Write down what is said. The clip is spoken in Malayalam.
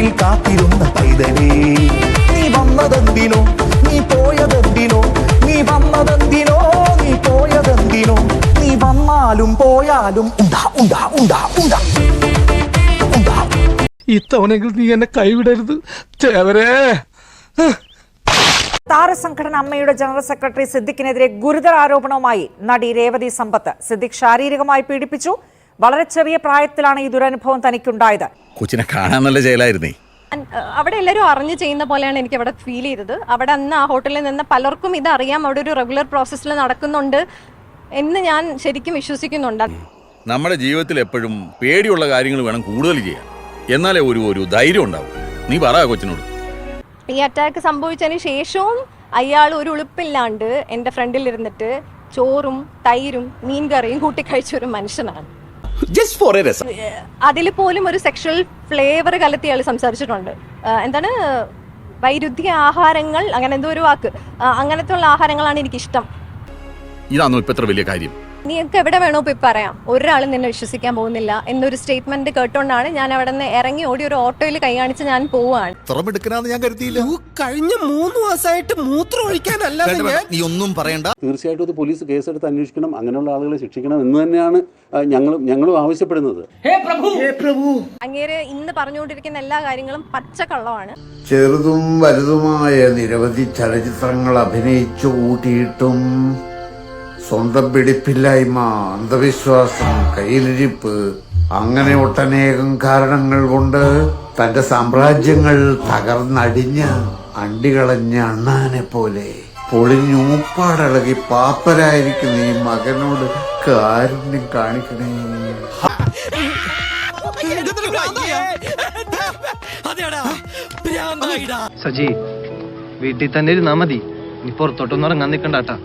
വീട്ടിൽ കാത്തിരുന്ന പൈതലേ, നീ വന്നതെന്തിനോ, നീ പോയതെന്തിനോ, നീ വന്നതെന്തിനോ, നീ പോയതെന്തിനോ, നീ വന്നാലും പോയാലും ഉണ്ടാ ഉണ്ടാ ഉണ്ടാ ഉണ്ടാ ഉണ്ടാ. ഇത്തവണെങ്കിലും നീ എന്നെ കൈവിടരുത് ചേവരേ. താരസംഘടന അമ്മയുടെ ജനറൽ സെക്രട്ടറി സിദ്ദിഖിനെതിരെ ഗുരുതര ആരോപണവുമായി നടി രേവതി സമ്പത്ത്. സിദ്ദിഖ് ശാരീരികമായി പീഡിപ്പിച്ചു. വളരെ ചെറിയ പ്രായത്തിലാണ് ഈ ദുരനുഭവം തനിക്കുണ്ടായത്. കൊച്ചിനെ കാണാൻ നല്ല ജയിലായിരുന്നേ. അവിടെ എല്ലാവരും അറിഞ്ഞു ചെയ്യുന്ന പോലെയാണ് എനിക്ക് അവിടെ ഫീൽ ചെയ്തത്. അവിടെ അന്ന് ആ ഹോട്ടലിൽ നിന്ന് പലർക്കും ഇതറിയാം, അവിടെ ഒരു റെഗുലർ പ്രോസസ്സിൽ നടക്കുന്നുണ്ട് എന്ന് ഞാൻ ശരിക്കും വിശ്വസിക്കുന്നുണ്ട്. നമ്മുടെ ജീവിതത്തിൽ എപ്പോഴും പേടിയുള്ള കാര്യങ്ങൾ വേണം കൂടുതൽ ചെയ്യാൻ, എന്നാലേ ഒരു ധൈര്യം ഉണ്ടാവും. നീ പറ കൊച്ചിനോട്. ഈ അറ്റാക്ക് സംഭവിച്ചതിന് ശേഷവും അയാൾ ഒരു ഉളുപ്പില്ലാണ്ട് എൻ്റെ ഫ്രണ്ടിൽ ഇരുന്നിട്ട് ചോറും തൈരും മീൻ കറിയും കൂട്ടിക്കഴിച്ച ഒരു മനുഷ്യനാണ്. അതിൽ പോലും ഒരു സെക്ഷൽ ഫ്ലേവർ കലർത്തി അയാൾ സംസാരിച്ചിട്ടുണ്ട്. എന്താണ് വൈരുദ്ധ്യ ആഹാരങ്ങൾ, അങ്ങനെ എന്തോ ഒരു വാക്ക്, അങ്ങനത്തെ ഉള്ള ആഹാരങ്ങളാണ് എനിക്കിഷ്ടം. ഇതാണോ ഇപ്പൊ എത്ര വലിയ കാര്യം? നീക്ക് എവിടെ വേണോ പോയി പറയാം, ഒരാളും നിന്നെ വിശ്വസിക്കാൻ പോകുന്നില്ല എന്നൊരു സ്റ്റേറ്റ്മെന്റ് കേട്ടോണ്ടാണ് ഞാൻ അവിടെ നിന്ന് ഇറങ്ങി ഓടി ഒരു ഓട്ടോയിൽ കൈ കാണിച്ച് ഞാൻ പോവാണ്. ഞാൻ കരുതിയില്ല. കഴിഞ്ഞ 3 മാസമായിട്ട് മൂത്രം ഒഴിക്കാനല്ലാതെ നീ ഒന്നും പറയണ്ട. തീർച്ചയായിട്ടും ഇത് പോലീസ് കേസെടുത്ത് അന്വേഷിക്കണം, അങ്ങനെയുള്ള ആളുകളെ ശിക്ഷിക്കണം എന്ന് തന്നെയാണ് ഞങ്ങളും ആവശ്യപ്പെടുന്നത്. അങ്ങേര് ഇന്ന് പറഞ്ഞുകൊണ്ടിരിക്കുന്ന എല്ലാ കാര്യങ്ങളും പച്ചക്കള്ളമാണ്. ചെറുതും വലുതുമായ നിരവധി ചലച്ചിത്രങ്ങൾ അഭിനയിച്ചു കൂട്ടിയിട്ടും സ്വന്തം പിടിപ്പില്ലായ്മ, അന്ധവിശ്വാസം, കയ്യിലിരിപ്പ്, അങ്ങനെ ഒട്ടനേകം കാരണങ്ങൾ കൊണ്ട് തന്റെ സാമ്രാജ്യങ്ങൾ തകർന്നടിഞ്ഞ് അണ്ടികളഞ്ഞ അണ്ണാനെ പോലെ പൊളിഞ്ഞൂപ്പാടിളകി പാപ്പരായിരിക്കുന്ന ഈ മകനോട് കാരുണ്യം കാണിക്കണേ. സജി, വീട്ടിൽ തന്നെ ഇരുന്നാ മതി, നീ പുറത്തോട്ടൊന്നും ഇറങ്ങാൻ നിൽക്കണ്ടാട്ടാ.